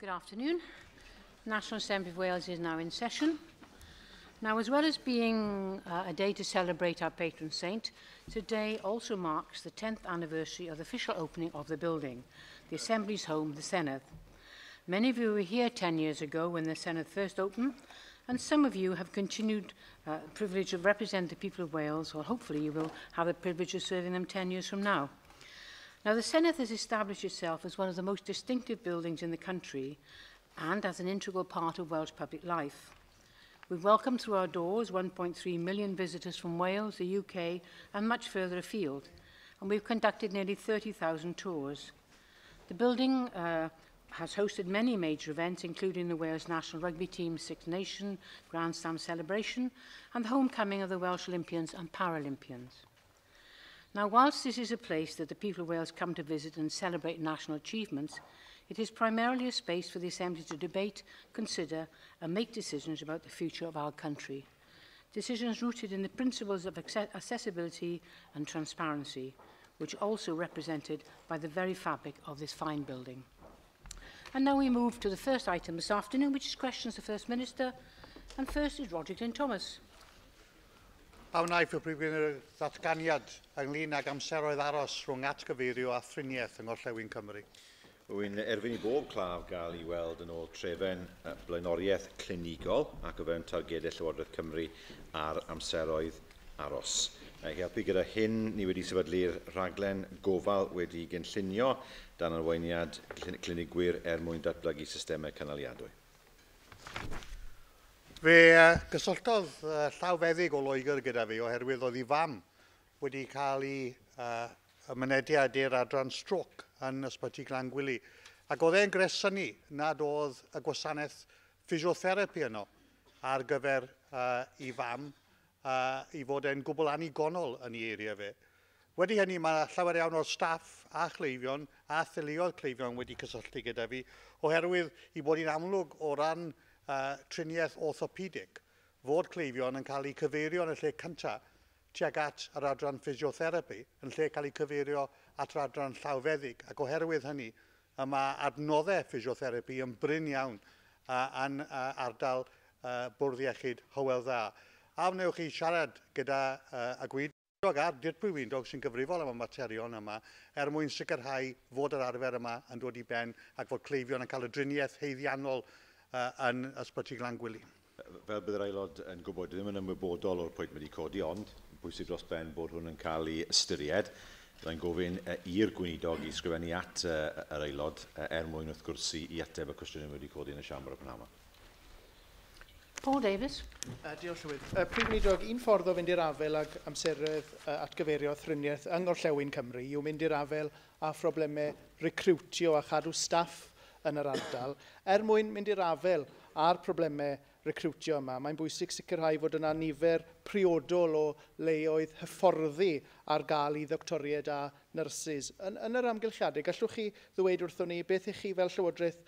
Good afternoon. The National Assembly of Wales is now in session. Now, as well as being a day to celebrate our patron saint, today also marks the 10th anniversary of the official opening of the building, the Assembly's home, the Senedd. Many of you were here 10 years ago when the Senedd first opened, and some of you have continued the privilege of representing the people of Wales, or hopefully you will have the privilege of serving them 10 years from now. Now, the Senedd has established itself as one of the most distinctive buildings in the country and as an integral part of Welsh public life. We've welcomed through our doors 1.3 million visitors from Wales, the UK, and much further afield, and we've conducted nearly 30,000 tours. The building has hosted many major events, including the Wales national rugby team's Six Nations Grand Slam celebration and the homecoming of the Welsh Olympians and Paralympians. Now, whilst this is a place that the people of Wales come to visit and celebrate national achievements, it is primarily a space for the Assembly to debate, consider and make decisions about the future of our country. Decisions rooted in the principles of accessibility and transparency, which are also represented by the very fabric of this fine building. And now we move to the first item this afternoon, which is questions to the First Minister. And first is Roger Glyn Thomas. Awn naif y Prif Weinidog ddatganiad ynglyn ag amseroedd aros rhwng atgyfeirio a thriniaeth yng Ngorllewin Cymru. Wy'n erbyn I bob claf gael I weld yn ôl trefen blaenoriaeth clinigol ac o fewn targedau Llywodraeth Cymru ar amseroedd aros. I helpu gyda hyn, ni wedi sefydlu'r rhaglen gofal wedi gynllunio dan arweiniad clinigwyr mwyn datblygu systemau canaliadwy. Fe gysylltodd llawfeddig o Loegr gyda fi oherwydd oedd I fam wedi cael ei mynediad i'r adran stroc yn ysbyty Glangwili. Ac oedd e'n gresynu nad oedd y gwasanaeth physiotherapy yno ar gyfer I fam I fod e'n gwbl anigonol yn ei area fe. Wedi hynny, mae llawer iawn o'r staff a chleifion a theuluodd cleifion wedi cysylltu gyda fi oherwydd I bod hi'n amlwg o ran triniaeth orthopedic fod cleifion yn cael ei cyfeirio yn y lle cyntaf tuag at yr adran physiotherapy yn lle cael ei cyfeirio at yr adran llawfeddig ac oherwydd hynny mae adnoddau physiotherapy yn bryn iawn yn ardal bwrdd iechyd Hywel Dda. A wnewch chi siarad gyda y Gweinidog a'r Prif Weinidog sy'n gyfrifol am y materion yma mwyn sicrhau fod yr arfer yma yn dod I ben ac fod cleifion yn cael y driniaeth heiddiannol yn ysbyty Glangwili. Fel bydd yr aelod yn gwybod, ddim yn ymwybodol o'r pwynt wedi codi, ond bwysig dros ben bod hwn yn cael ei ystyried. Byddai'n gofyn i'r Gweinidog I sgrifennu at yr aelod mwyn wrth gwrs I ateb y cwestiwn wedi codi yn y siambr o Pnawn. Paul Davies. Diolch Llywydd. Prif Weinidog, un ffordd o fynd i'r afel ag amseroedd atgyfeirio thriniaeth yng Ngorllewin Cymru yw mynd i'r afel a phroblemau recrwtio a chadw staff yn yr ardal. Mwyn mynd i'r afel a'r problemau recrwtio yma, mae'n bwysig sicrhau fod yna nifer priodol o leoedd hyfforddi ar gael I ddoctoriaid a nyrsys. Yn yr amgylchiadau, gallwch chi ddweud wrthon ni beth I chi fel Llywodraeth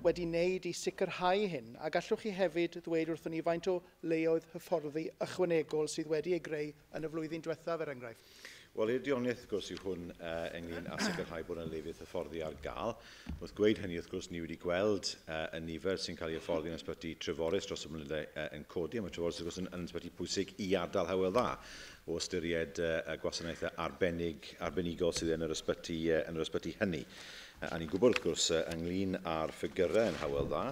wedi wneud I sicrhau hyn, a gallwch chi hefyd ddweud wrthon ni faint o leoedd hyfforddi ychwanegol sydd wedi ei greu yn y flwyddyn diwethaf er enghraifft. Wel, i'r dioniaeth, wrth gwrs, yw hwn ynglyn â sicrhau bod yna lefydd hyfforddi ar gael. Wrth gweud hynny, wrth gwrs, ni wedi gweld y nifer sy'n cael ei hyfforddi yn ysbyty treforus dros y blynyddoedd yn codi, a mae treforus wrth gwrs yn ysbyty pwysig I ardal Hywel Dda o ystyried y gwasanaethau arbenigol sydd yn yr ysbyty hynny. A ni'n gwybod, wrth gwrs, ynglyn â'r ffigurau yn Hywel Dda,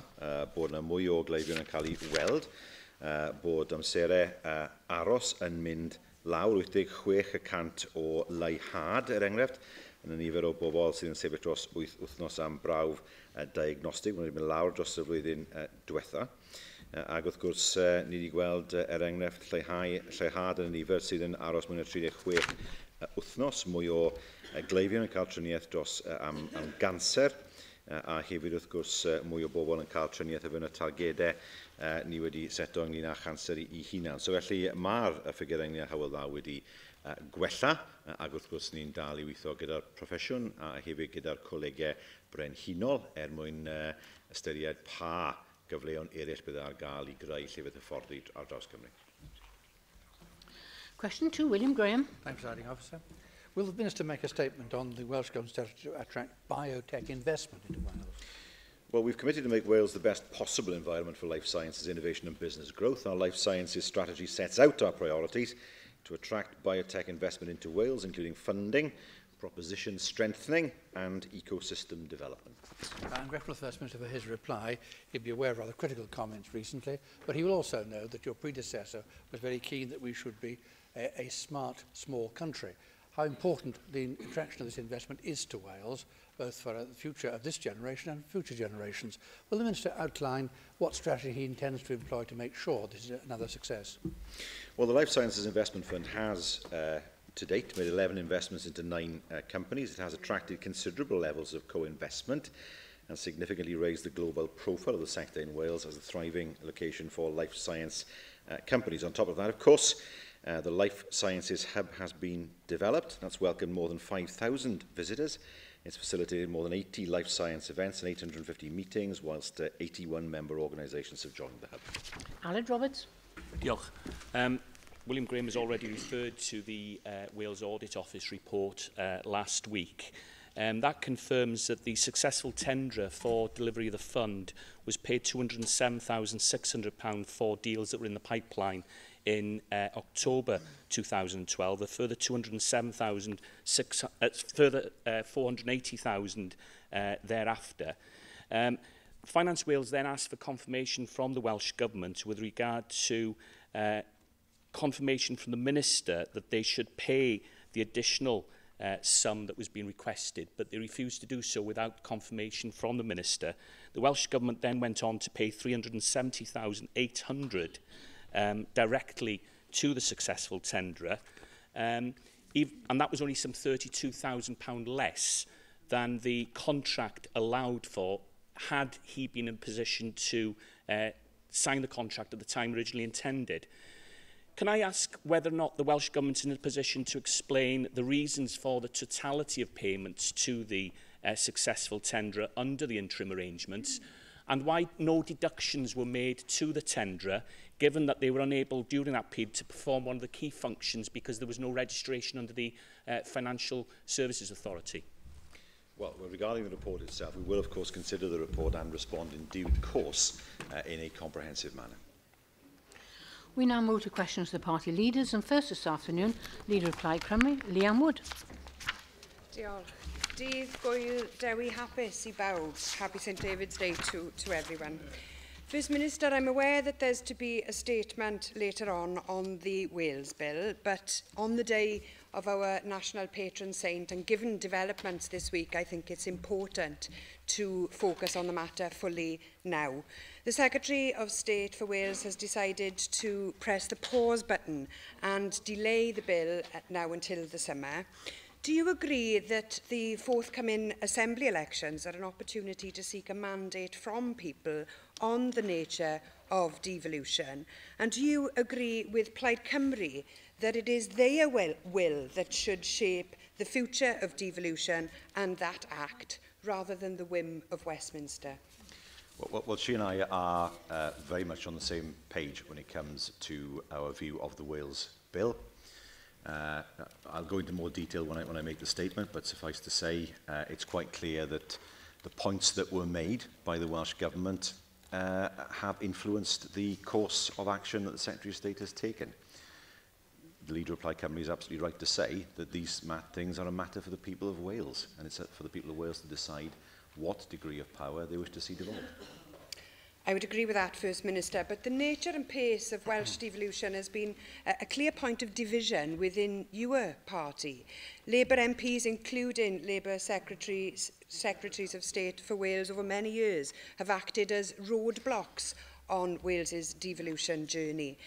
bod yna mwy o gleifion yn cael ei weld, bod amserau aros yn mynd lawr 86% o leihad, enghraifft, yn y nifer o bobl sydd yn sefyll dros 8 wythnos am brawf diagnostig. Mae'n mynd lawr dros y flwyddyn diwethaf. Ac wrth gwrs, ni wedi gweld enghraifft lleihad yn y nifer sydd yn aros mwy o 36 wythnos, mwy o gleifion yn cael triniaeth dros am ganser, a hefyd wrth gwrs mwy o bobl yn cael triniaeth o fewn y targedau ni wedi seto ynglyn â chanser I hunan. So felly mae'r ffigurau ynglyn â Hywel Dda wedi gwella, ac wrth gwrs ni'n dal I weithio gyda'r proffesiwn a hefyd gyda'r colegau brenhinol mwyn ystyried pa gyfleon eraill bydd ar gael I greu llefydd hyfforddi ar draws Cymru. Question 2, William Graham. Thanks, Presiding Officer. Will the Minister make a statement on the Welsh Government's to attract biotech investment into Wales? Well, we've committed to make Wales the best possible environment for life sciences, innovation and business growth. Our life sciences strategy sets out our priorities to attract biotech investment into Wales, including funding, proposition strengthening and ecosystem development. I'm grateful to the First Minister for his reply. He'll be aware of rather critical comments recently, but he will also know that your predecessor was very keen that we should be a smart, small country. How important the attraction of this investment is to Wales, both for the future of this generation and future generations. Will the Minister outline what strategy he intends to employ to make sure this is another success? Well, the Life Sciences Investment Fund has to date made 11 investments into 9 companies. It has attracted considerable levels of co-investment and significantly raised the global profile of the sector in Wales as a thriving location for life science companies. On top of that, of course, the Life Sciences Hub has been developed. That's welcomed more than 5,000 visitors. It's facilitated more than 80 life science events and 850 meetings, whilst 81 member organisations have joined the hub. Aled Roberts. Diolch. William Graham has already referred to the Wales Audit Office report last week. That confirms that the successful tenderer for delivery of the fund was paid £207,600 for deals that were in the pipeline in October 2012, a further £480,000 thereafter. Finance Wales then asked for confirmation from the Welsh Government with regard to confirmation from the Minister that they should pay the additional sum that was being requested, but they refused to do so without confirmation from the Minister. The Welsh Government then went on to pay £370,800 directly to the successful tenderer, and that was only some £32,000 less than the contract allowed for had he been in position to sign the contract at the time originally intended. Can I ask whether or not the Welsh Government is in a position to explain the reasons for the totality of payments to the successful tenderer under the interim arrangements, and why no deductions were made to the tenderer, given that they were unable during that period to perform one of the key functions because there was no registration under the Financial Services Authority? Well, regarding the report itself, we will of course consider the report and respond in due course in a comprehensive manner. We now move to questions to the party leaders, and first this afternoon, Leader of Plaid Cymru, Liam Wood. Diolch. Dydd Gwyl Dewi hapus I bawb. Happy St David's Day to everyone. First Minister, I'm aware that there's to be a statement later on the Wales Bill, but on the day of our national patron saint and given developments this week, I think it's important to focus on the matter fully now. The Secretary of State for Wales has decided to press the pause button and delay the bill now until the summer. Do you agree that the forthcoming Assembly elections are an opportunity to seek a mandate from people on the nature of devolution? And do you agree with Plaid Cymru that it is their will that should shape the future of devolution and that act, rather than the whim of Westminster? Well, she and I are very much on the same page when it comes to our view of the Wales Bill. I'll go into more detail when I make the statement, but suffice to say, it's quite clear that the points that were made by the Welsh Government have influenced the course of action that the Secretary of State has taken. The Leader of Plaid Cymru is absolutely right to say that these things are a matter for the people of Wales, and it's for the people of Wales to decide what degree of power they wish to see devolved. I would agree with that, First Minister, but the nature and pace of Welsh devolution has been a clear point of division within your party. Labour MPs, including Labour Secretaries of State for Wales over many years, have acted as roadblocks on Wales's devolution journey.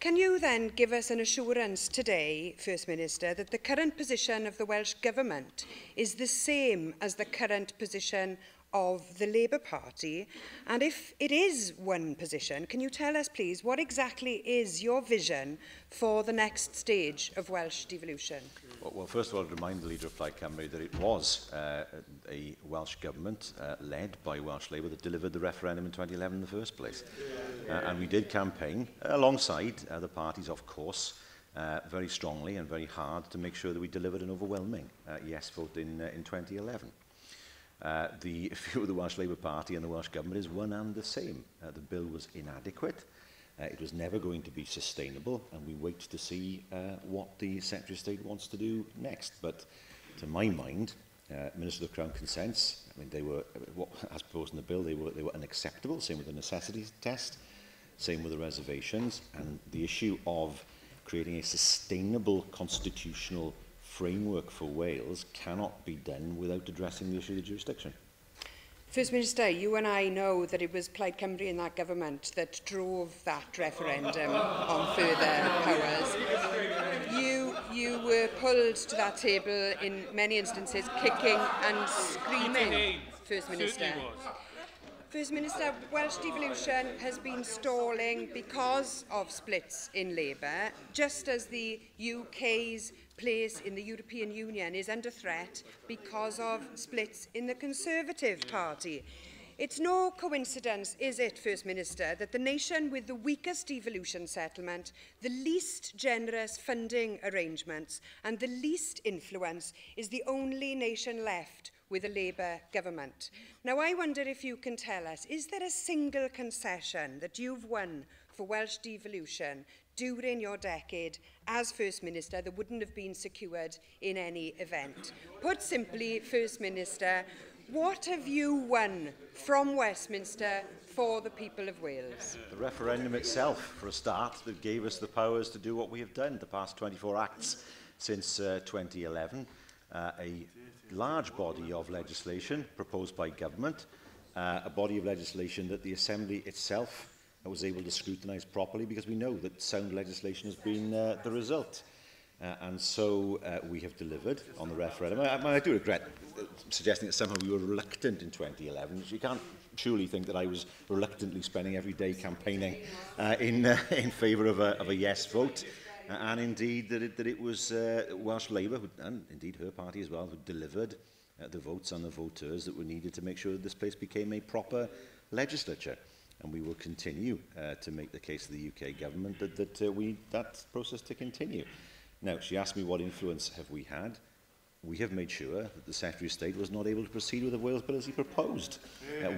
Can you then give us an assurance today, First Minister, that the current position of the Welsh Government is the same as the current position of the Labour Party? And if it is one position, can you tell us, please, what exactly is your vision for the next stage of Welsh devolution? Well, first of all, I'd remind the Leader of Plaid Cymru that it was a Welsh Government led by Welsh Labour that delivered the referendum in 2011 in the first place. And we did campaign alongside the parties, of course, very strongly and very hard to make sure that we delivered an overwhelming yes vote in 2011. The view of the Welsh Labour Party and the Welsh Government is one and the same. The bill was inadequate. It was never going to be sustainable, and we wait to see what the Secretary of State wants to do next. But to my mind, Minister of the Crown consents. I mean, they were, as proposed in the bill, they were unacceptable. Same with the necessity test. Same with the reservations. And the issue of creating a sustainable constitutional framework for Wales cannot be done without addressing the issue of the jurisdiction. First Minister, you and I know that it was Plaid Cymru and that government that drove that referendum on further powers. You were pulled to that table in many instances, kicking and screaming, First Minister. First Minister, Welsh devolution has been stalling because of splits in Labour, just as the UK's place in the European Union is under threat because of splits in the Conservative Party. It's no coincidence, is it, First Minister, that the nation with the weakest devolution settlement, the least generous funding arrangements and the least influence is the only nation left with a Labour government. Now, I wonder if you can tell us, is there a single concession that you've won for Welsh devolution during your decade as First Minister that wouldn't have been secured in any event? Put simply, First Minister, what have you won from Westminster for the people of Wales? The referendum itself, for a start, that gave us the powers to do what we have done, to pass 24 acts since 2011. A large body of legislation proposed by government, a body of legislation that the Assembly itself was able to scrutinise properly, because we know that sound legislation has been the result. And so we have delivered on the referendum. I do regret suggesting that somehow we were reluctant in 2011. You can't truly think that I was reluctantly spending every day campaigning in favour of a yes vote. And indeed that it was Welsh Labour, and indeed her party as well, who delivered the votes and the voters that were needed to make sure that this place became a proper legislature. And we will continue to make the case to the UK government that we need that process to continue. Now, she asked me what influence have we had. We have made sure that the Secretary of State was not able to proceed with the Wales Bill as he proposed.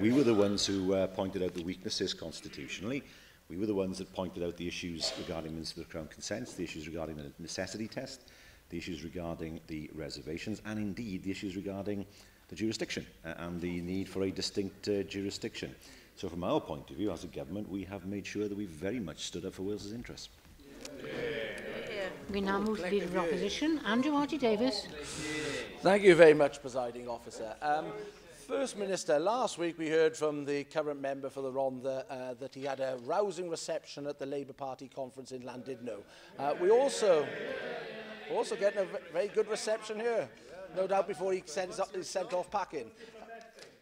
We were the ones who pointed out the weaknesses constitutionally. We were the ones that pointed out the issues regarding Minister of the Crown consents, the issues regarding the necessity test, the issues regarding the reservations, and indeed the issues regarding the jurisdiction and the need for a distinct jurisdiction. So from our point of view as a government, we have made sure that we've very much stood up for Wales's interests. We now move to the Leader of the Opposition, Andrew Archie-Davies. Thank you very much, Presiding Officer. First Minister, last week we heard from the current member for the Rhondda that he had a rousing reception at the Labour Party conference in Llandudno. We also getting a very good reception here, no doubt before he sent off packing.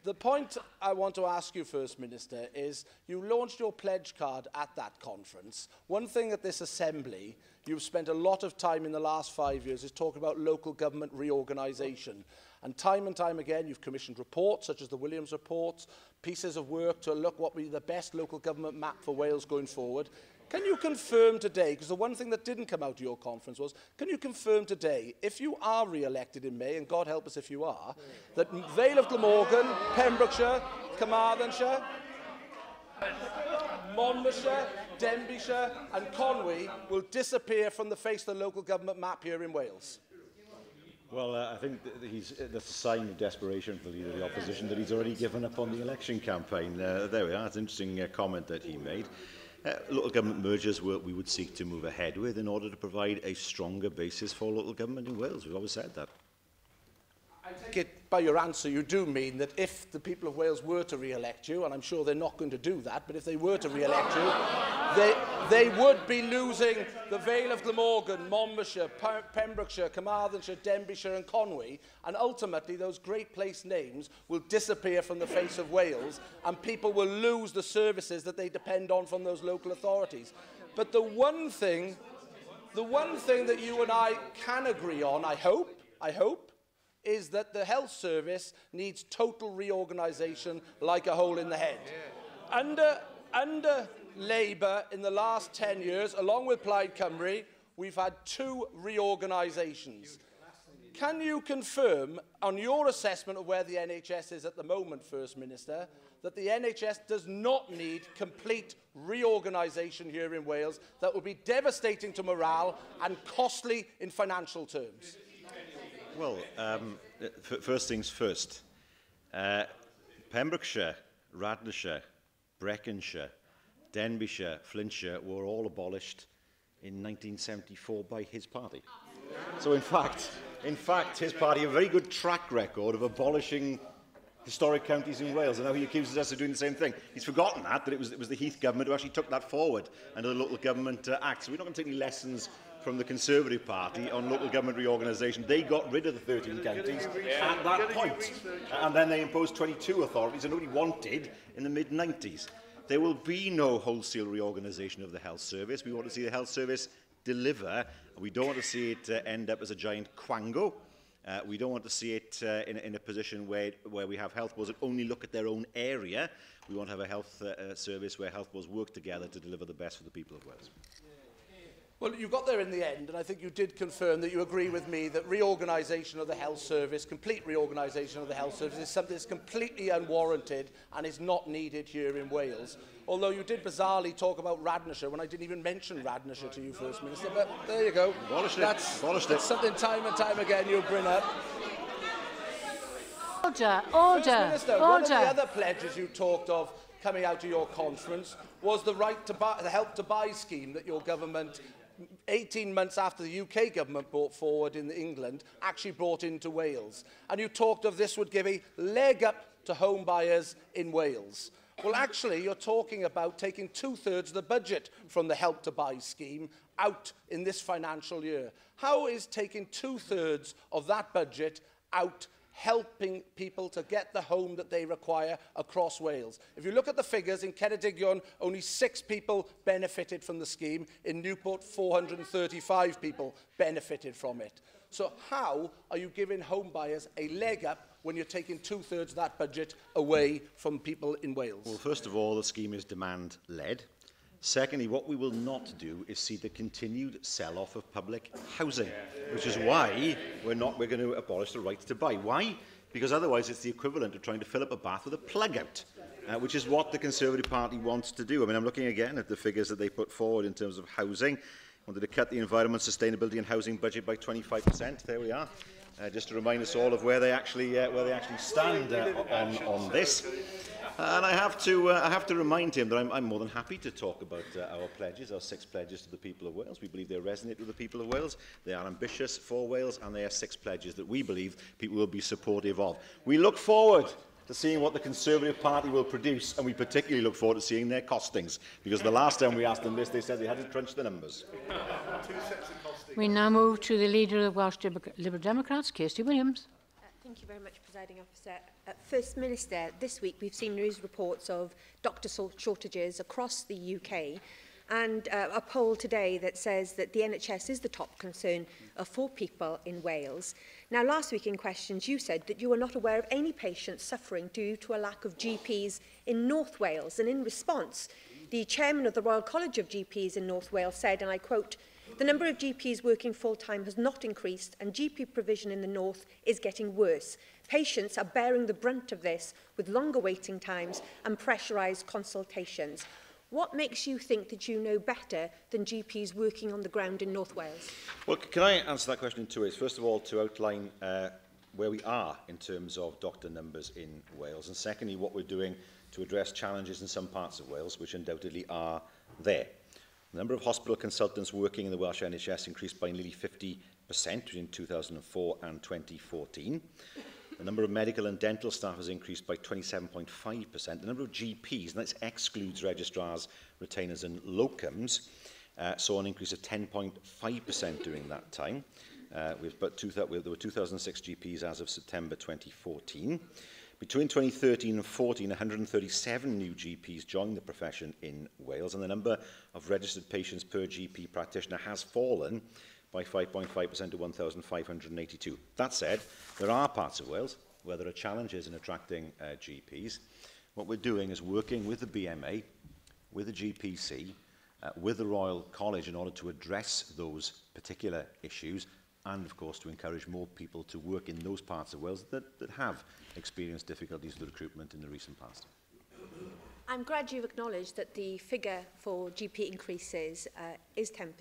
The point I want to ask you, First Minister, is you launched your pledge card at that conference. One thing at this Assembly, you've spent a lot of time in the last 5 years is talking about local government reorganisation. And time again, you've commissioned reports, such as the Williams report, pieces of work to look what would be the best local government map for Wales going forward. Can you confirm today, because the one thing that didn't come out of your conference was, can you confirm today, if you are re-elected in May, and God help us if you are, that Vale of Glamorgan, Pembrokeshire, Carmarthenshire, Monmouthshire, Denbighshire and Conwy will disappear from the face of the local government map here in Wales? Well, I think that's a sign of desperation for the Leader of the Opposition that he's already given up on the election campaign. There we are. It's an interesting comment that he made. Local government mergers we would seek to move ahead with in order to provide a stronger basis for local government in Wales. We've always said that. I take it by your answer you do mean that if the people of Wales were to re-elect you, and I'm sure they're not going to do that, but if they were to re-elect you, they would be losing the Vale of Glamorgan, Monmouthshire, Pembrokeshire, Carmarthenshire, Denbighshire and Conwy, and ultimately those great place names will disappear from the face of Wales and people will lose the services that they depend on from those local authorities. But the one thing that you and I can agree on, I hope, is that the health service needs total reorganisation like a hole in the head. Under Labour in the last 10 years, along with Plaid Cymru, we've had 2 reorganisations. Can you confirm, on your assessment of where the NHS is at the moment, First Minister, that the NHS does not need complete reorganisation here in Wales that would be devastating to morale and costly in financial terms? Well, first things first. Pembrokeshire, Radnorshire, Breconshire, Denbighshire, Flintshire were all abolished in 1974 by his party. So in fact, his party have a very good track record of abolishing historic counties in Wales, and now he accuses us of doing the same thing. He's forgotten that it was the Heath government who actually took that forward under the Local Government Act. So we're not going to take any lessons from the Conservative Party on local government reorganisation. They got rid of the 13 counties at that point, and then they imposed 22 authorities that nobody wanted in the mid-90s. There will be no wholesale reorganisation of the health service. We want to see the health service deliver. We don't want to see it end up as a giant quango. We don't want to see it in a position where we have health boards that only look at their own area. We want to have a health service where health boards work together to deliver the best for the people of Wales. Well, you got there in the end, and I think you did confirm that you agree with me that reorganisation of the health service, complete reorganisation of the health service, is something that's completely unwarranted and is not needed here in Wales. Although you did bizarrely talk about Radnorshire when I didn't even mention Radnorshire to you, First Minister, but there you go. That's something time and time again you bring up. Order. One of the other pledges you talked of coming out of your conference was the right to buy, the Help to Buy scheme that your government, 18 months after the UK government brought forward in England, actually brought into Wales. And you talked of this would give a leg up to home buyers in Wales. Well, actually, you're talking about taking 2/3 of the budget from the Help to Buy scheme out in this financial year. How is taking 2/3 of that budget out helping people to get the home that they require across Wales? If you look at the figures, in Ceredigion, only 6 people benefited from the scheme. In Newport, 435 people benefited from it. So how are you giving home buyers a leg up when you're taking 2/3 of that budget away from people in Wales? Well, first of all, the scheme is demand-led. Secondly, what we will not do is see the continued sell-off of public housing, which is why we're going to abolish the right to buy. Why? Because otherwise it's the equivalent of trying to fill up a bath with a plug out, which is what the Conservative Party wants to do. I mean, I'm looking again at the figures that they put forward in terms of housing. Wanted to cut the environment, sustainability and housing budget by 25%. There we are. Just to remind us all of where they actually stand on this. And I have to remind him that I'm more than happy to talk about our pledges, our 6 pledges to the people of Wales. We believe they resonate with the people of Wales. They are ambitious for Wales, and they are 6 pledges that we believe people will be supportive of. We look forward to seeing what the Conservative Party will produce, and we particularly look forward to seeing their costings, because the last time we asked them this, they said they had to crunch the numbers. We now move to the Leader of the Welsh Liberal Democrats, Kirsty Williams. Thank you very much, Presiding Officer. First Minister, this week we've seen news reports of doctor shortages across the UK, and a poll today that says that the NHS is the top concern for people in Wales. Now, last week in questions, you said that you were not aware of any patients suffering due to a lack of GPs in North Wales, and in response, the chairman of the Royal College of GPs in North Wales said, and I quote, "The number of GPs working full-time has not increased, and GP provision in the north is getting worse. Patients are bearing the brunt of this with longer waiting times and pressurised consultations." What makes you think that you know better than GPs working on the ground in North Wales? Well, can I answer that question in 2 ways? First of all, to outline where we are in terms of doctor numbers in Wales, and secondly, what we're doing to address challenges in some parts of Wales, which undoubtedly are there. The number of hospital consultants working in the Welsh NHS increased by nearly 50% between 2004 and 2014. The number of medical and dental staff has increased by 27.5%. The number of GPs, and that excludes registrars, retainers and locums, saw an increase of 10.5% during that time. There were 2,006 GPs as of September 2014. Between 2013 and 14, 137 new GPs joined the profession in Wales, and the number of registered patients per GP practitioner has fallen by 5.5% to 1,582. That said, there are parts of Wales where there are challenges in attracting GPs. What we're doing is working with the BMA, with the GPC, with the Royal College in order to address those particular issues, and of course to encourage more people to work in those parts of Wales that have experienced difficulties with recruitment in the recent past. I'm glad you've acknowledged that the figure for GP increases is 10%.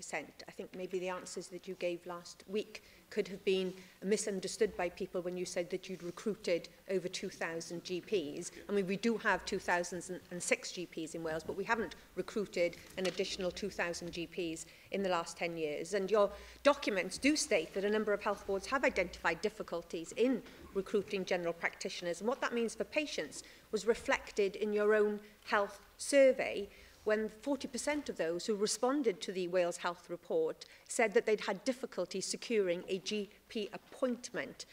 I think maybe the answers that you gave last week could have been misunderstood by people when you said that you'd recruited over 2,000 GPs. I mean, we do have 2,006 GPs in Wales, but we haven't recruited an additional 2,000 GPs in the last 10 years. And your documents do state that a number of health boards have identified difficulties in recruiting general practitioners. And what that means for patients was reflected in your own health survey, when 40% of those who responded to the Wales Health Report said that they'd had difficulty securing a GP appointment.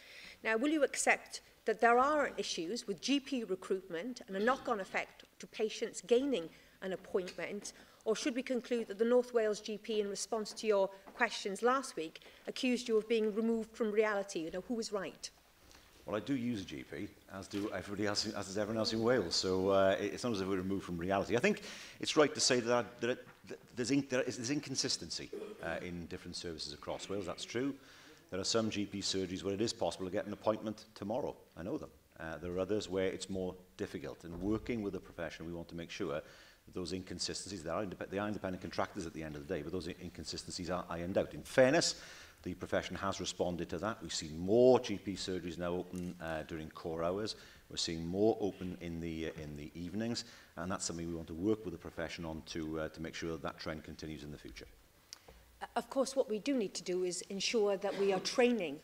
Now, will you accept that there are issues with GP recruitment and a knock-on effect to patients gaining an appointment, or should we conclude that the North Wales GP, in response to your questions last week, accused you of being removed from reality? You know, who was right? Well, I do use a GP, as do everybody else, as does everyone else in Wales. So it's not as if we're removed from reality. I think it's right to say that there's inconsistency in different services across Wales. That's true. There are some GP surgeries where it is possible to get an appointment tomorrow. I know them. There are others where it's more difficult. And working with the profession, we want to make sure that those inconsistencies, they are independent contractors at the end of the day, but those inconsistencies are ironed out. In fairness, the profession has responded to that. We've seen more GP surgeries now open during core hours. We're seeing more open in the evenings, and that's something we want to work with the profession on to make sure that trend continues in the future. Of course, what we do need to do is ensure that we are training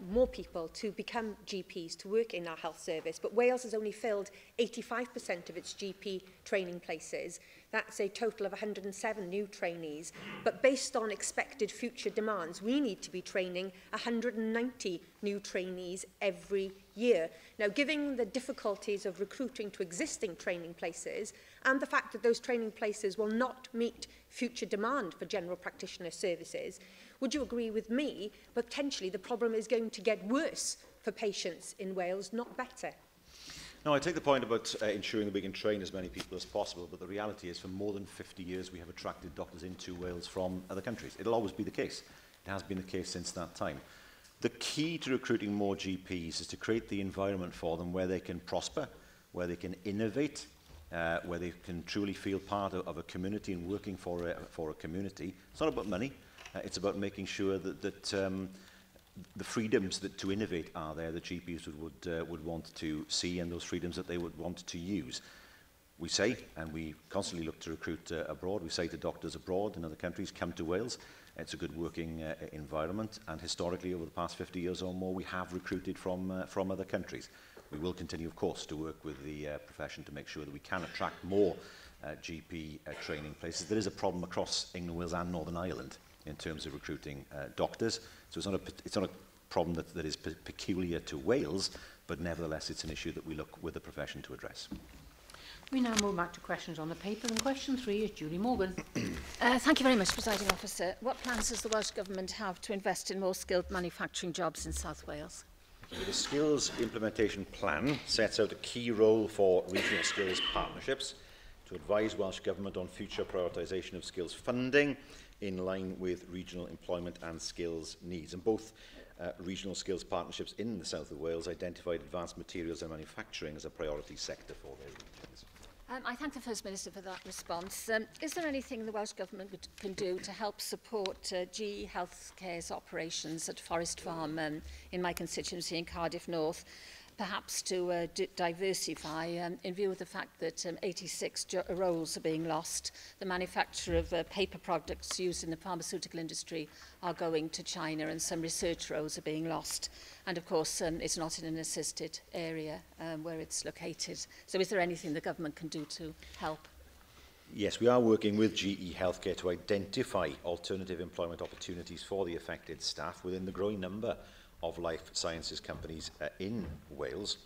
more people to become GPs, to work in our health service. But Wales has only filled 85% of its GP training places. That's a total of 107 new trainees. But based on expected future demands, we need to be training 190 new trainees every year. Now, given the difficulties of recruiting to existing training places and the fact that those training places will not meet future demand for general practitioner services, would you agree with me that potentially the problem is going to get worse for patients in Wales, not better? No, I take the point about ensuring that we can train as many people as possible, but the reality is for more than 50 years we have attracted doctors into Wales from other countries. It'll always be the case. It has been the case since that time. The key to recruiting more GPs is to create the environment for them where they can prosper, where they can innovate, where they can truly feel part of a community and working for a community. It's not about money. It's about making sure that the freedoms to innovate are there, that GPs would want to see, and those freedoms that they would want to use. We say, and we constantly look to recruit abroad, we say to doctors abroad in other countries, come to Wales. It's a good working environment, and historically over the past 50 years or more we have recruited from other countries. We will continue, of course, to work with the profession to make sure that we can attract more GP training places. There is a problem across England, Wales and Northern Ireland in terms of recruiting doctors. So it's not a problem that is peculiar to Wales, but nevertheless it's an issue that we look with the profession to address. We now move back to questions on the paper, and question 3 is Julie Morgan. Thank you very much, Presiding Officer. What plans does the Welsh Government have to invest in more skilled manufacturing jobs in South Wales? The Skills Implementation Plan sets out a key role for regional skills partnerships to advise Welsh Government on future prioritisation of skills funding in line with regional employment and skills needs. And both regional skills partnerships in the south of Wales identified advanced materials and manufacturing as a priority sector for their regions. I thank the First Minister for that response. Is there anything the Welsh Government can do to help support GE Healthcare's operations at Forest Farm in my constituency in Cardiff North, perhaps to diversify in view of the fact that 86 roles are being lost? The manufacture of paper products used in the pharmaceutical industry are going to China, and some research roles are being lost. And of course, it's not in an assisted area where it's located. So is there anything the government can do to help? Yes, we are working with GE Healthcare to identify alternative employment opportunities for the affected staff within the growing number of life sciences companies in Wales.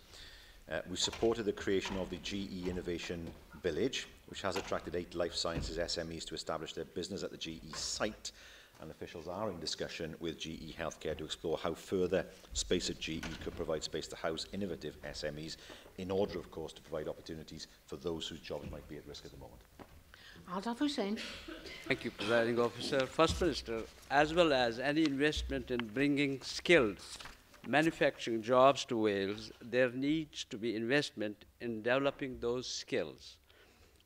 We supported the creation of the GE Innovation Village, which has attracted 8 life sciences SMEs to establish their business at the GE site, and officials are in discussion with GE Healthcare to explore how further space at GE could provide space to house innovative SMEs in order, of course, to provide opportunities for those whose jobs might be at risk at the moment. Aldaf Hussain. Thank you, Presiding Officer. First Minister, as well as any investment in bringing skilled manufacturing jobs to Wales, there needs to be investment in developing those skills.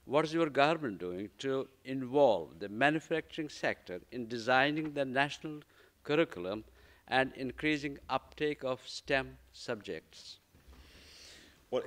What is your government doing to involve the manufacturing sector in designing the national curriculum and increasing uptake of STEM subjects? Well,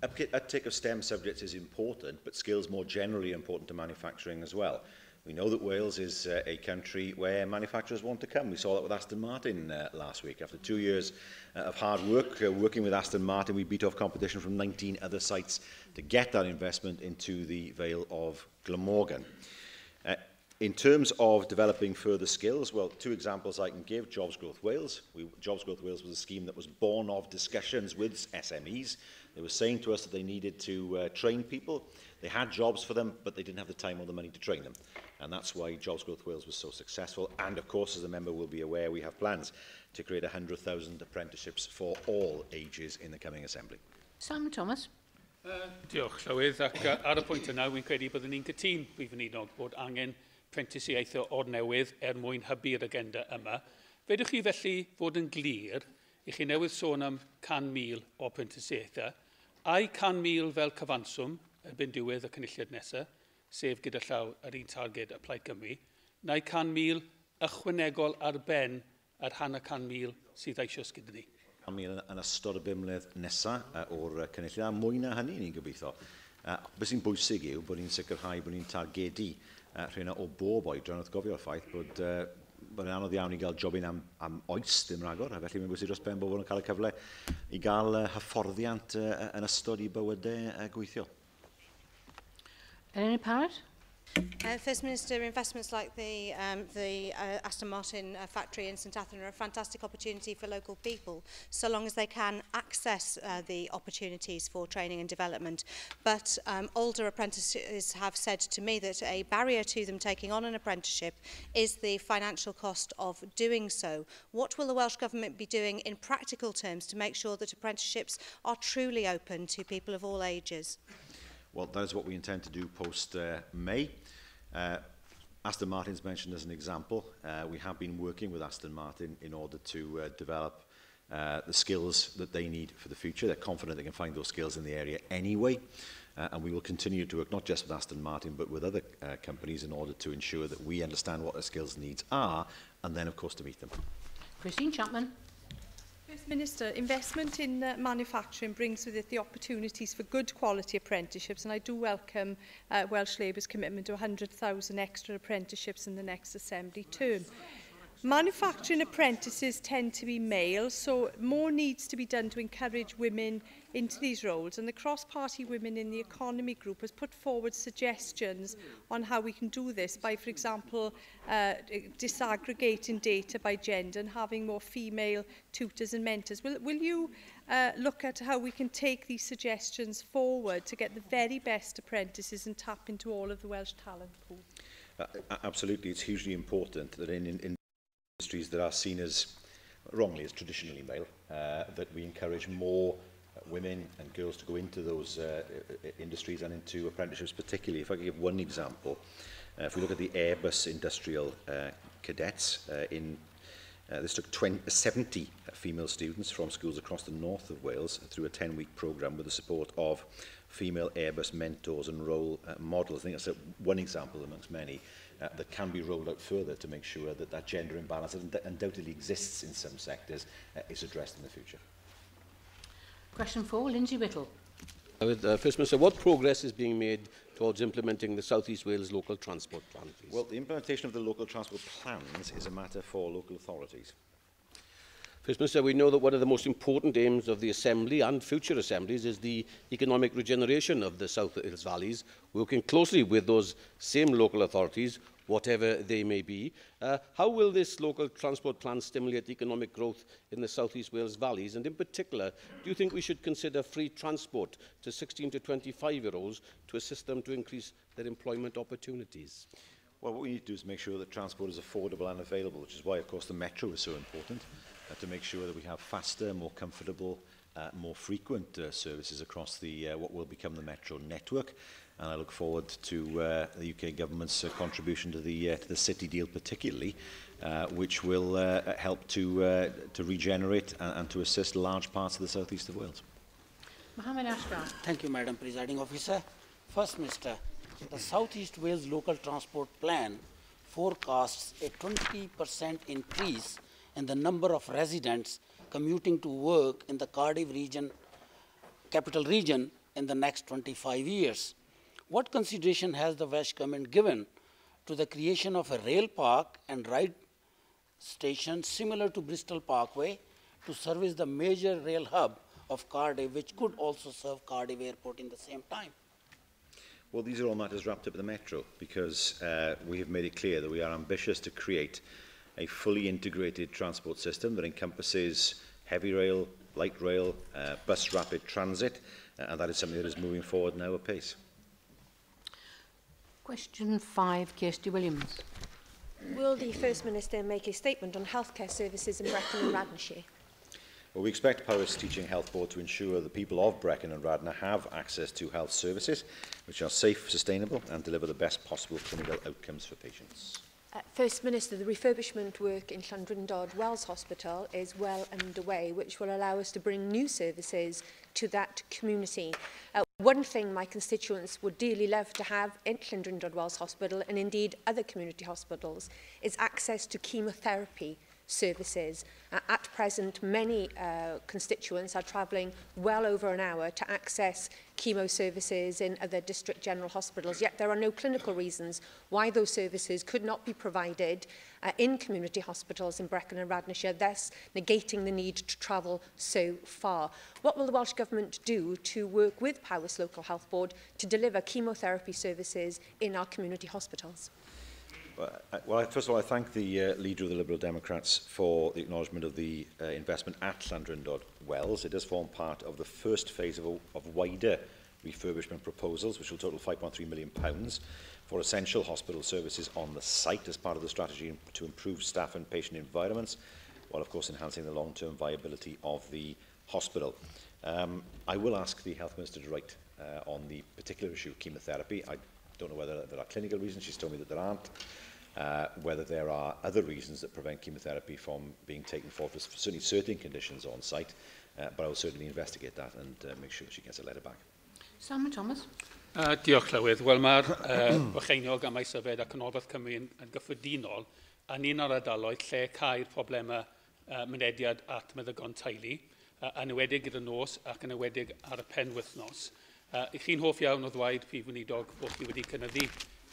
uptake of STEM subjects is important, but skills more generally are important to manufacturing as well. We know that Wales is a country where manufacturers want to come. We saw that with Aston Martin last week. After 2 years of hard work, working with Aston Martin, we beat off competition from 19 other sites to get that investment into the Vale of Glamorgan. In terms of developing further skills, well, 2 examples I can give. Jobs Growth Wales. Jobs Growth Wales was a scheme that was born of discussions with SMEs. They were saying to us that they needed to train people. They had jobs for them, but they didn't have the time or the money to train them. And that's why Jobs Growth Wales was so successful. And of course, as the member will be aware, we have plans to create 100,000 apprenticeships for all ages in the coming Assembly. Sam Thomas. Diolch, Llywydd. Ac ar y pwynt yna, wy'n credu byddwn ni'n cytun Prif Weinidog bod angen prentisiaethau o'r newydd mwyn hybu'r agenda yma. Fedwch chi felly fod yn glir, i chi newydd sôn am 100,000 o prentisiaethau, a'i 100,000 fel cyfanswm erbyn diwedd y cynulliad nesaf, sef gyda llaw yr un targed y Plaid Cymru, neu 100,000 ychwanegol ar ben ar hanner 100,000 sydd eisoes gyda ni. 100,000 yn ystod y bymledd nesaf o'r cynulliad, a mwy na hynny ni'n gobeithio. Beth sy'n bwysig yw bod ni'n sicrhau bod ni'n targedu rhywun o bob oedran, wrth gofio'r ffaith bod yn anodd iawn i gael jobyn am oes ddim rhagor, a felly mae'n bwysig dros ben bobl yn cael y cyfle i gael hyfforddiant yn ystod i bywydau gweithio. Eleni Parrott? First Minister, investments like the Aston Martin factory in St Athan are a fantastic opportunity for local people, so long as they can access the opportunities for training and development. But older apprentices have said to me that a barrier to them taking on an apprenticeship is the financial cost of doing so. What will the Welsh Government be doing in practical terms to make sure that apprenticeships are truly open to people of all ages? Well, that is what we intend to do post-May. Aston Martin's mentioned as an example. We have been working with Aston Martin in order to develop the skills that they need for the future. They're confident they can find those skills in the area anyway. And we will continue to work not just with Aston Martin, but with other companies in order to ensure that we understand what their skills needs are, and then, of course, to meet them. Christine Chapman. First Minister, investment in manufacturing brings with it the opportunities for good quality apprenticeships, and I do welcome Welsh Labour's commitment to 100,000 extra apprenticeships in the next Assembly term. Manufacturing apprentices tend to be male, so more needs to be done to encourage women into these roles, and the cross-party Women in the Economy group has put forward suggestions on how we can do this by, for example, disaggregating data by gender and having more female tutors and mentors. Will you look at how we can take these suggestions forward to get the very best apprentices and tap into all of the Welsh talent pool? Absolutely, it's hugely important that in industries that are seen as, wrongly, as traditionally male, that we encourage more women and girls to go into those industries and into apprenticeships particularly. If I could give one example, if we look at the Airbus industrial cadets, this took 70 female students from schools across the north of Wales through a 10-week programme with the support of female Airbus mentors and role models. I think that's one example amongst many that can be rolled out further to make sure that that gender imbalance that undoubtedly exists in some sectors is addressed in the future. Question 4, Lindsay Whittle. First Minister, what progress is being made towards implementing the South East Wales Local Transport Plan, please? Well, the implementation of the local transport plans is a matter for local authorities. First Minister, we know that one of the most important aims of the Assembly and future Assemblies is the economic regeneration of the South Wales valleys, working closely with those same local authorities, whatever they may be. How will this local transport plan stimulate economic growth in the South East Wales valleys? And in particular, do you think we should consider free transport to 16 to 25-year-olds to assist them to increase their employment opportunities? Well, what we need to do is make sure that transport is affordable and available, which is why, of course, the metro is so important, to make sure that we have faster, more comfortable more frequent services across the what will become the Metro network. And I look forward to the UK government's contribution to the city deal particularly, which will help to regenerate and to assist large parts of the southeast of Wales. Mohammed Ashgar. Thank you, Madam Presiding Officer. First Minister, the South East Wales Local Transport Plan forecasts a 20% increase in the number of residents commuting to work in the Cardiff region, capital region, in the next 25 years. What consideration has the Welsh Government given to the creation of a rail park and ride station similar to Bristol Parkway to service the major rail hub of Cardiff, which could also serve Cardiff Airport in the same time? Well, these are all matters wrapped up in the Metro, because we have made it clear that we are ambitious to create a fully integrated transport system that encompasses heavy rail, light rail, bus rapid transit, and that is something that is moving forward now apace. Question 5, Kirsty Williams. Will the First Minister make a statement on healthcare services in Brecon and Radnorshire? Well, we expect Powys Teaching Health Board to ensure the people of Brecon and Radnor have access to health services which are safe, sustainable and deliver the best possible clinical outcomes for patients. First Minister, the refurbishment work in Llandrindod Wells Hospital is well underway, which will allow us to bring new services to that community. One thing my constituents would dearly love to have in Llandrindod Wells Hospital, and indeed other community hospitals, is access to chemotherapy services. At present, many constituents are travelling well over an hour to access chemo services in other district general hospitals, yet there are no clinical reasons why those services could not be provided in community hospitals in Brecon and Radnorshire, thus negating the need to travel so far. What will the Welsh Government do to work with Powys Local Health Board to deliver chemotherapy services in our community hospitals? Well, first of all, I thank the leader of the Liberal Democrats for the acknowledgement of the investment at Llandrindod Wells. It does form part of the first phase of wider refurbishment proposals, which will total £5.3 million for essential hospital services on the site as part of the strategy to improve staff and patient environments, while of course enhancing the long-term viability of the hospital. I will ask the Health Minister to write on the particular issue of chemotherapy. I don't know whether there are clinical reasons. She's told me that there aren't. Whether there are other reasons that prevent chemotherapy from being taken forward for certainly certain conditions on site, but I will certainly investigate that and make sure she gets a letter back. Simon Thomas. Diolch Llywydd. Wel, mae'r Facheniog am Eisoffed a Canolbarth Cymru yn gyffredinol yn un o'r ardaloedd lle cau'r problemau mynediad at meddygon teulu, yn ywedig gyda nos ac yn ywedig ar y pen wythnos. I chi'n hoff iawn o ddweud Prif Weinidog bod chi wedi cynyddu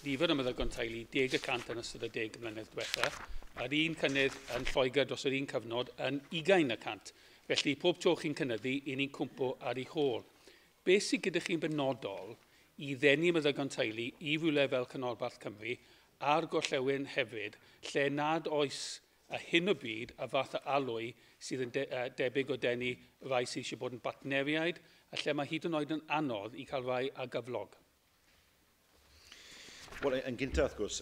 nifer y meddygon teulu 10% yn ystod y 10 mlynedd diwetha, a'r un cynnydd yn Lloegr dros yr un cyfnod yn 20%. Felly, pob tro chi'n cynyddu, ni'n cwmpo ar ei hôl. Be sydd gyda chi'n benodol i ddenu meddygon teulu i rhywle fel Canolbarth Cymru a'r gorllewin hefyd, lle nad oes a hyn o byd a fath o alwy sydd yn debyg o denu rai sydd eisiau bod yn bartneriaid, a lle mae hyd yn oed yn anodd i cael rai a gyflog. Wel, yn gyntaf, wrth gwrs,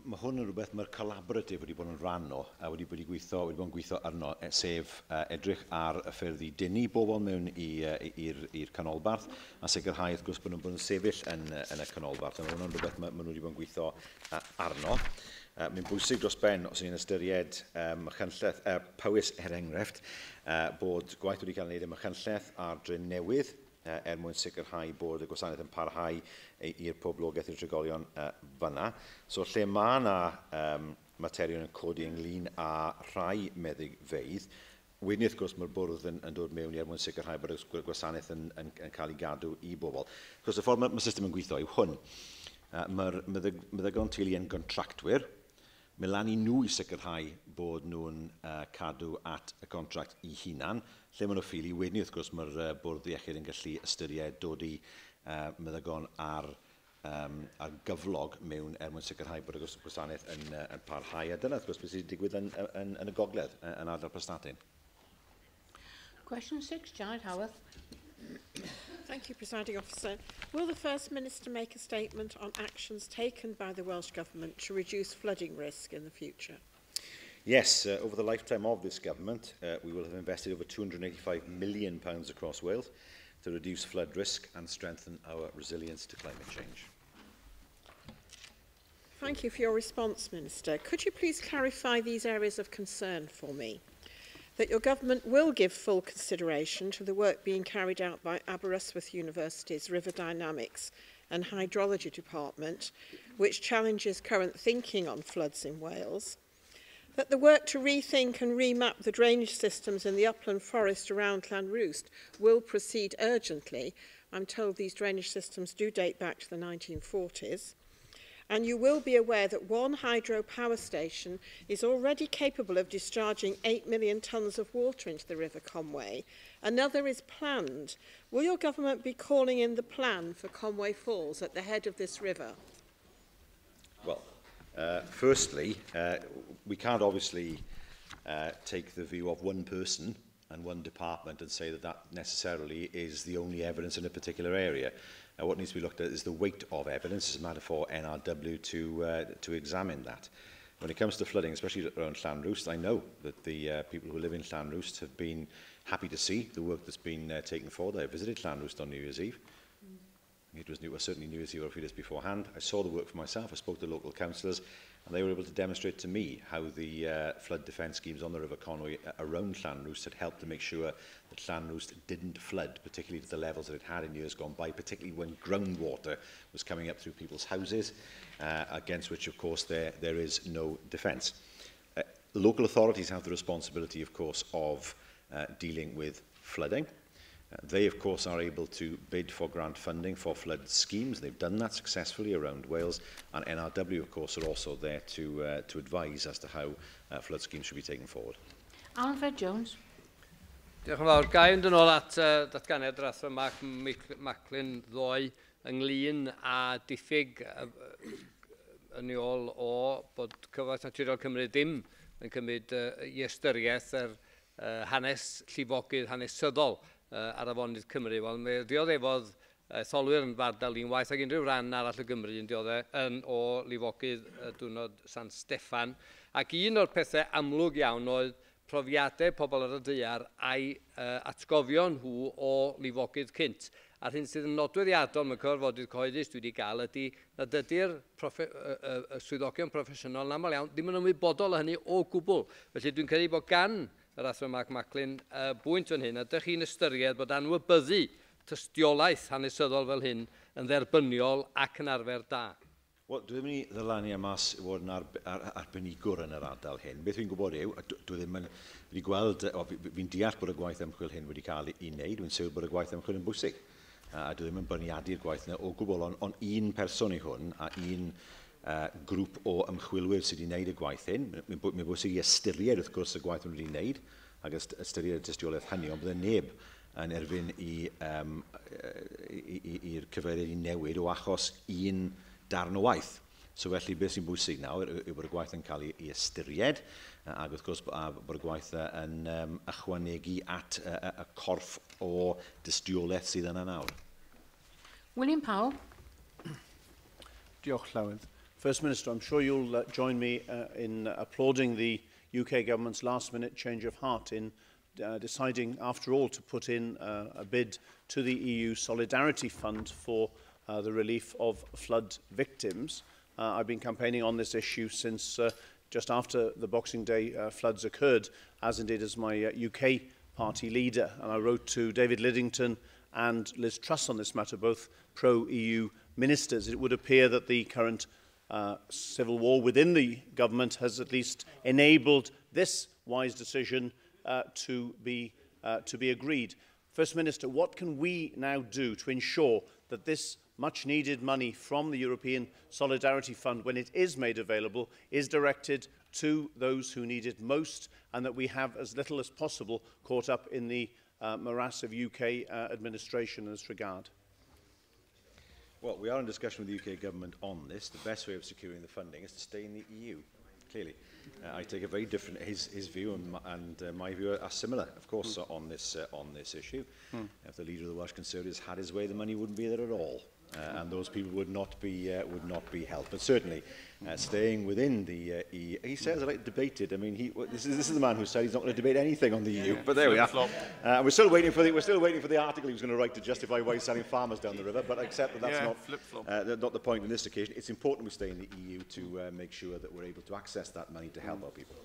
mae hwn yn rhywbeth mae'r collaborative wedi bod yn rhan o, a wedi bod yn gweithio arno, sef edrych ar y ffyrdd i dynnu bobl mewn i'r canolbarth, a sicrhau, wrth gwrs, bod nhw'n sefyll yn y canolbarth. Mae hwnna'n rhywbeth mae nhw wedi bod yn gweithio arno. Mae'n bwysig dros ben os ni'n ystyried Powys enghraifft bod gwaith wedi cael ei wneud ym Machynlleth ar Dryn Newydd mwyn sicrhau bod y gwasanaeth yn parhau i'r poblogaeth i'r trigolion fyna. So lle mae yna materion yn codi ynglyn â rhai meddygfeydd, wedyn wrth gwrs mae'r bwrdd yn dod mewn i mwyn sicrhau bod y gwasanaeth yn cael ei gadw i bobl. Cos y ffordd mae'r system yn gweithio yw hwn. Mae'r meddygon teulu yn gontractwyr, mae lan i nhw i sicrhau bod nhw'n cadw at y contract i hunan, lle maen nhw ffili. Wedyn wrth gwrs mae'r bwrdd iechyd yn gallu ystyried dod i meddygon ar gyflog mewn mwyn sicrhau bod y gwasanaeth yn parhau. A dyna wrth gwrs beth sydd wedi digwydd yn y gogledd, yn ardal Prestatyn. Question 6, Janet Howarth. Thank you, Presiding Officer. Will the First Minister make a statement on actions taken by the Welsh Government to reduce flooding risk in the future? Yes, over the lifetime of this government, we will have invested over £285 million across Wales to reduce flood risk and strengthen our resilience to climate change. Thank you for your response, Minister. Could you please clarify these areas of concern for me? That your government will give full consideration to the work being carried out by Aberystwyth University's River Dynamics and Hydrology Department, which challenges current thinking on floods in Wales. That the work to rethink and remap the drainage systems in the upland forest around Llanrwst will proceed urgently. I'm told these drainage systems do date back to the 1940s. And you will be aware that one hydro power station is already capable of discharging 8 million tonnes of water into the River Conway. Another is planned. Will your government be calling in the plan for Conway Falls at the head of this river? Well, firstly, we can't obviously take the view of one person and one department and say that that necessarily is the only evidence in a particular area. What needs to be looked at is the weight of evidence. It's a matter for NRW to examine that. When it comes to flooding, especially around Llanrwst, I know that the people who live in Llanrwst have been happy to see the work that's been taken forward. I visited Llanrwst on New Year's Eve. It was certainly New Year's Eve or a few days beforehand. I saw the work for myself. I spoke to local councillors, and they were able to demonstrate to me how the flood defence schemes on the River Conway around Llanrwst had helped to make sure that Llanrwst didn't flood, particularly to the levels that it had in years gone by, particularly when groundwater was coming up through people's houses, against which, of course, there is no defence. Local authorities have the responsibility, of course, of dealing with flooding. They, of course, are able to bid for grant funding for flood schemes. They've done that successfully around Wales, and NRW, of course, are also there to advise as to how flood schemes should be taken forward. Alfred Jones. Diolch yn fawr. Gai yn ôl at datganiad yr athro Macklin ddoe ynglyn a diffyg yn ôl o bod Cyfoeth Naturiol Cymru ddim yn cymryd i ystyriaeth yr hanes llifogydd hanesyddol ar afonydd Cymru. Wel, mae dioddefodd etholwyr yn fardal un waith ac unrhyw ran arall y Gymru yn o lifogydd diwrnod San Steffan. Ac un o'r pethau amlwg iawn oedd profiadau pobl ar y daear a'i atgofion nhw o lifogydd cynt. A'r hyn sydd yn nodweddiadol mewn cyfarfodydd cyhoeddus dwi wedi cael ydy nad ydy'r swyddogion proffesiynol yn aml iawn ddim yn ymwybodol o hynny o gwbl. Felly dwi'n credu bod gan yr athro Macklin bwynt fan hyn, ydych chi'n ystyried bod anwybyddu tystiolaeth hanesyddol fel hyn yn dderbyniol ac yn arfer da? Wel, dwi ddim yn ei ddylanu am mas i fod yn arbenigwr yn yr ardal hyn. Beth fi'n gwybod yw, dwi ddim yn wedi gweld, fi'n deall bod y gwaith ymchwil hyn wedi cael ei wneud, dwi'n siŵr bod y gwaith ymchwil yn bwysig. A dwi ddim yn byrniadu'r gwaith yna o gwbl, ond un person i hwn a un grŵp o ymchwilwyr sydd wedi wneud y gwaith hyn. Mae'n bwysig i ystyried wrth gwrs y gwaith nhw wedi wneud, ac ystyried y tystiolaeth hynny, ond byddai neb yn erbyn i'r cyfeiriad i newid o achos un darn o waith. So felly beth sy'n bwysig nawr yw bod y gwaith yn cael ei ystyried, ac wrth gwrs bod y gwaith yn ychwanegu at y corff o dystiolaeth sydd yna nawr. William Powell. Diolch, Llawydd. First Minister, I'm sure you'll join me in applauding the UK government's last-minute change of heart in deciding, after all, to put in a bid to the EU Solidarity Fund for the relief of flood victims. I've been campaigning on this issue since just after the Boxing Day floods occurred, as indeed as my UK party leader. And I wrote to David Lidington and Liz Truss on this matter, both pro-EU ministers. It would appear that the current civil war within the government has at least enabled this wise decision to be agreed. First Minister, what can we now do to ensure that this much-needed money from the European Solidarity Fund, when it is made available, is directed to those who need it most, and that we have as little as possible caught up in the morass of UK administration in this regard? Well, we are in discussion with the UK government on this. The best way of securing the funding is to stay in the EU, clearly. I take a very different, his view and my view are similar, of course, on this issue. If the leader of the Welsh Conservatives had his way, the money wouldn't be there at all. and those people would not be helped. But certainly, staying within the EU, he says I like to debate it. I mean, this is the man who said he's not going to debate anything on the EU. But there we are. We're still waiting for the article he was going to write to justify why he's selling farmers down the river. But I accept that that's not the point on this occasion. It's important we stay in the EU to make sure that we're able to access that money to help our people.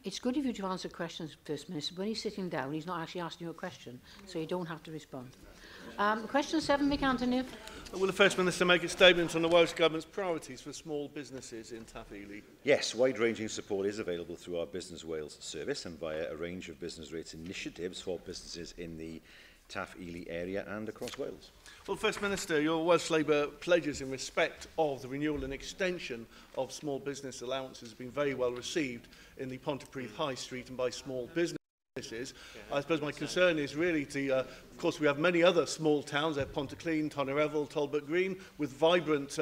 It's good of you to answer questions, First Minister. When he's sitting down, he's not actually asking you a question, so you don't have to respond. Question 7, Mick Anthony. Will the First Minister make a statement on the Welsh Government's priorities for small businesses in Taff Ely? Yes, wide-ranging support is available through our Business Wales service and via a range of business rates initiatives for businesses in the Taff Ely area and across Wales. Well, First Minister, your Welsh Labour pledges in respect of the renewal and extension of small business allowances have been very well received in the Pontypridd High Street and by small businesses. I suppose my concern is really of course we have many other small towns, Pontyclun, Tonnereville, Talbot Green, with vibrant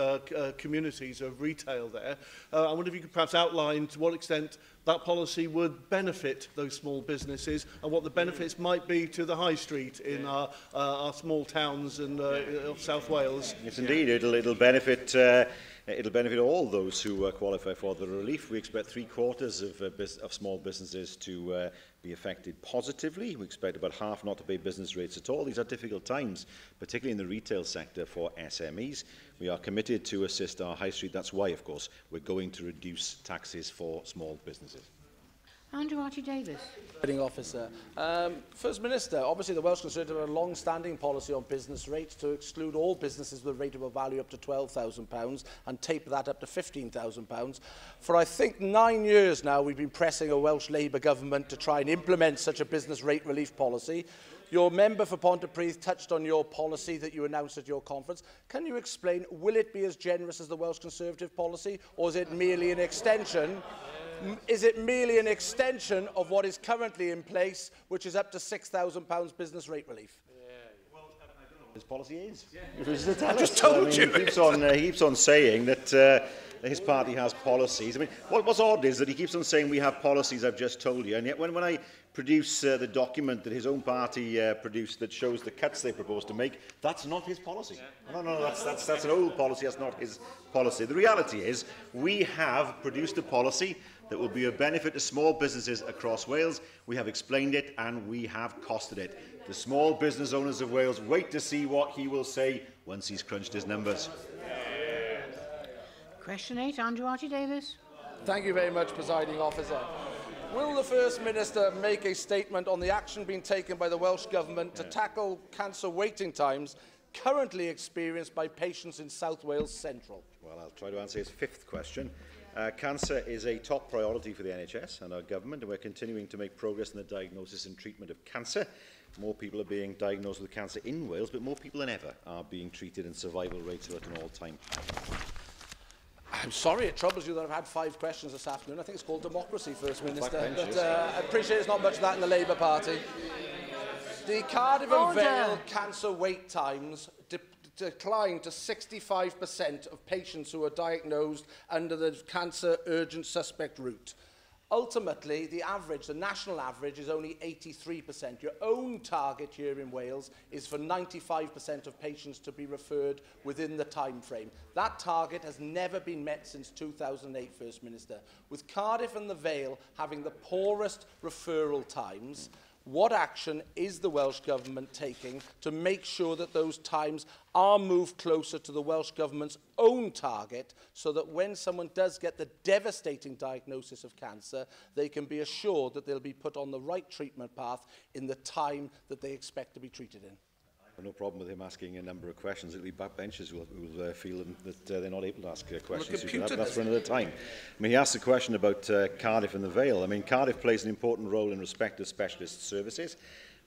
communities of retail there. I wonder if you could perhaps outline to what extent that policy would benefit those small businesses and what the benefits might be to the high street in our small towns and of South Wales. Yes, indeed, it'll benefit. It'll benefit all those who qualify for the relief. We expect 3/4 of small businesses to be affected positively. We expect about half not to pay business rates at all. These are difficult times, particularly in the retail sector for SMEs. We are committed to assist our high street. That's why, of course, we're going to reduce taxes for small businesses. Andrew Archie-Davis. Officer. First Minister, obviously the Welsh Conservative have a long-standing policy on business rates to exclude all businesses with a rateable value up to £12,000 and taper that up to £15,000. For I think 9 years now we've been pressing a Welsh Labour government to try and implement such a business rate relief policy. Your member for Pontypridd touched on your policy that you announced at your conference. Can you explain, will it be as generous as the Welsh Conservative policy, or is it merely an extension? Is it merely an extension of what is currently in place, which is up to £6,000 business rate relief? His policy is. I just told you. He keeps on saying that his party has policies. I mean, what's odd is that he keeps on saying we have policies, I've just told you, and yet when I produce the document that his own party produced that shows the cuts they propose to make, that's not his policy. No, that's an old policy, that's not his policy. The reality is we have produced a policy that will be a benefit to small businesses across Wales. We have explained it and we have costed it. The small business owners of Wales wait to see what he will say once he's crunched his numbers. Question 8, Andrew Archie-Davis. Thank you very much, Presiding Officer. Will the First Minister make a statement on the action being taken by the Welsh Government to tackle cancer waiting times currently experienced by patients in South Wales Central? Well, I'll try to answer his 5th question. Cancer is a top priority for the NHS and our government, and we're continuing to make progress in the diagnosis and treatment of cancer. More people are being diagnosed with cancer in Wales, but more people than ever are being treated, and survival rates are at an all-time high. I'm sorry it troubles you that I've had 5 questions this afternoon. I think it's called democracy, First Minister. But I appreciate there's not much of that in the Labour Party. The Cardiff and Vale cancer wait times declined to 65% of patients who are diagnosed under the cancer urgent suspect route. Ultimately, the national average is only 83%. Your own target here in Wales is for 95% of patients to be referred within the time frame. That target has never been met since 2008, First Minister. With Cardiff and the Vale having the poorest referral times, what action is the Welsh Government taking to make sure that those times are moved closer to the Welsh Government's own target, so that when someone does get the devastating diagnosis of cancer, they can be assured that they'll be put on the right treatment path in the time that they expect to be treated in? No problem with him asking a number of questions. It'll be backbenchers who will feel that they're not able to ask questions. That's for another time. I mean, he asked a question about Cardiff and the Vale. I mean, Cardiff plays an important role in respect of specialist services,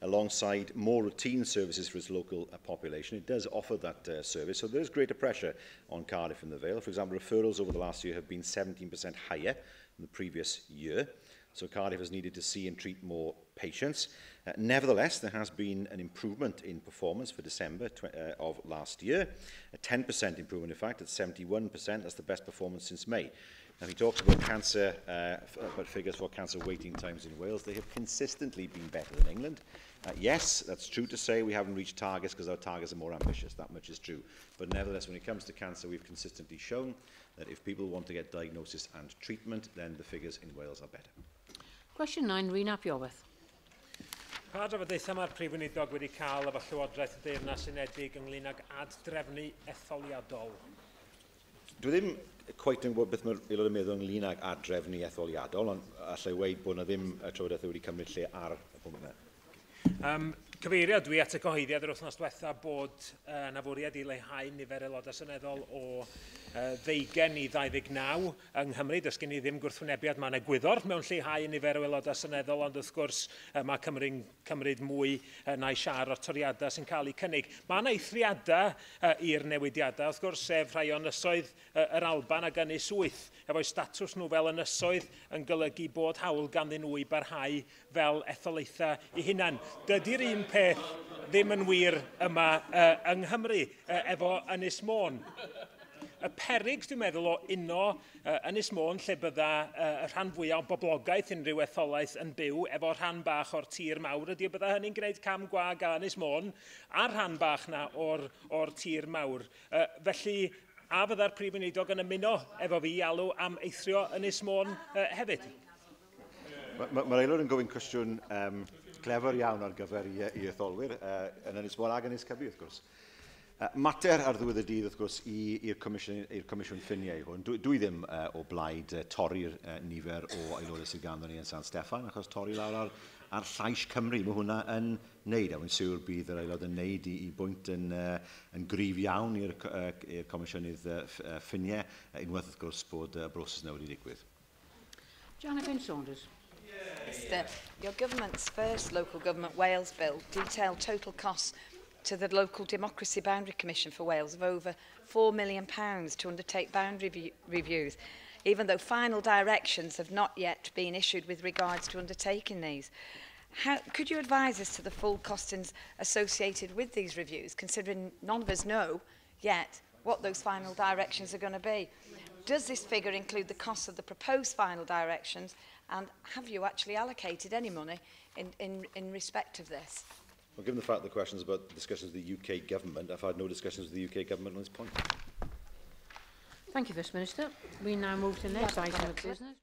alongside more routine services for its local population. It does offer that service, so there is greater pressure on Cardiff and the Vale. For example, referrals over the last year have been 17% higher than the previous year. So Cardiff has needed to see and treat more patients. Nevertheless, there has been an improvement in performance for December of last year. A 10% improvement, in fact, at 71%. That's the best performance since May. And he talks about about figures for cancer waiting times in Wales. They have consistently been better than England. Yes, that's true to say we haven't reached targets because our targets are more ambitious. That much is true. But nevertheless, when it comes to cancer, we've consistently shown that if people want to get diagnosis and treatment, then the figures in Wales are better. Question 9, Rhina Piowath. Pa drafodaethau mae'r Prif Weinidog wedi cael efo Llywodraeth y Deyrnas Unedig ynglyn ag ad-drefnu etholiadol? Dwi ddim cweit yn gwybod beth mae'r aelod yn meddwl ynglyn ag ad-drefnu etholiadol, ond allai weid bod yna ddim y trafodaethau wedi cymryd lle ar y pwynt yna. Cyfeirio dwi at y cyhoeddiad yr wythnos diwetha bod na fwriad i leihau nifer aelodau seneddol o 20 i 29 yng Nghymru. Does gen i ddim gwrthwynebiad mae'n egwyddor mewn lleihau nifer o aelodau seneddol, ond wrth gwrs mae Cymru'n cymryd mwy na'i siar o'r toriadau sy'n cael eu cynnig. Mae yna eithriadau i'r newidiadau, wrth gwrs, sef rhai o ynysoedd yr Alban ac Ynys Wyth, efo'i statws nhw fel ynysoedd yn golygu bod hawl ganddyn nhw i barhau fel etholaethau eu hunain. Dydy'r un peth ddim yn wir yma yng Nghymru efo Ynys Môn. Y peryg, dwi'n meddwl, o uno Ynys Môn lle bydda y rhan fwyaf o boblogaeth unrhyw etholaeth yn byw efo rhan bach o'r tir mawr ydy, bydda hynny'n gwneud cam gwag a Ynys Môn a'r rhan bach na o'r tir mawr. Felly, a fydda'r Prif Weinidog yn ymuno efo fi i alw am eithrio Ynys Môn hefyd? Mae'r aelod yn gofyn cwestiwn clefer iawn ar gyfer i etholwyr yn Ynys Môn ag Ynys Cybi, wrth gwrs. Mater ar ddiwedd y dydd, wrth gwrs, i'r Comisiwn Ffiniau hwn. Dwi ddim o blaid torri'r nifer o aelodau sydd ganddo ni yn San Steffan, achos torri lawr ar llais Cymru. Mae hwnna yn wneud, a wy'n siŵr bydd yr aelod yn wneud i bwynt yn gryf iawn i'r Comisiwnydd Ffiniau, unwaith wrth gwrs bod y broses yna wedi digwydd. Jonathan Saunders. Your government's first Local Government Wales Bill detailed total costs to the Local Democracy Boundary Commission for Wales of over £4 million to undertake boundary reviews, even though final directions have not yet been issued with regards to undertaking these. Could you advise us to the full costings associated with these reviews, considering none of us know yet what those final directions are going to be? Does this figure include the costs of the proposed final directions, and have you actually allocated any money in respect of this? Well, given the fact the question is about discussions with the UK Government, I've had no discussions with the UK Government on this point. Thank you, First Minister. We now move to the next item of business.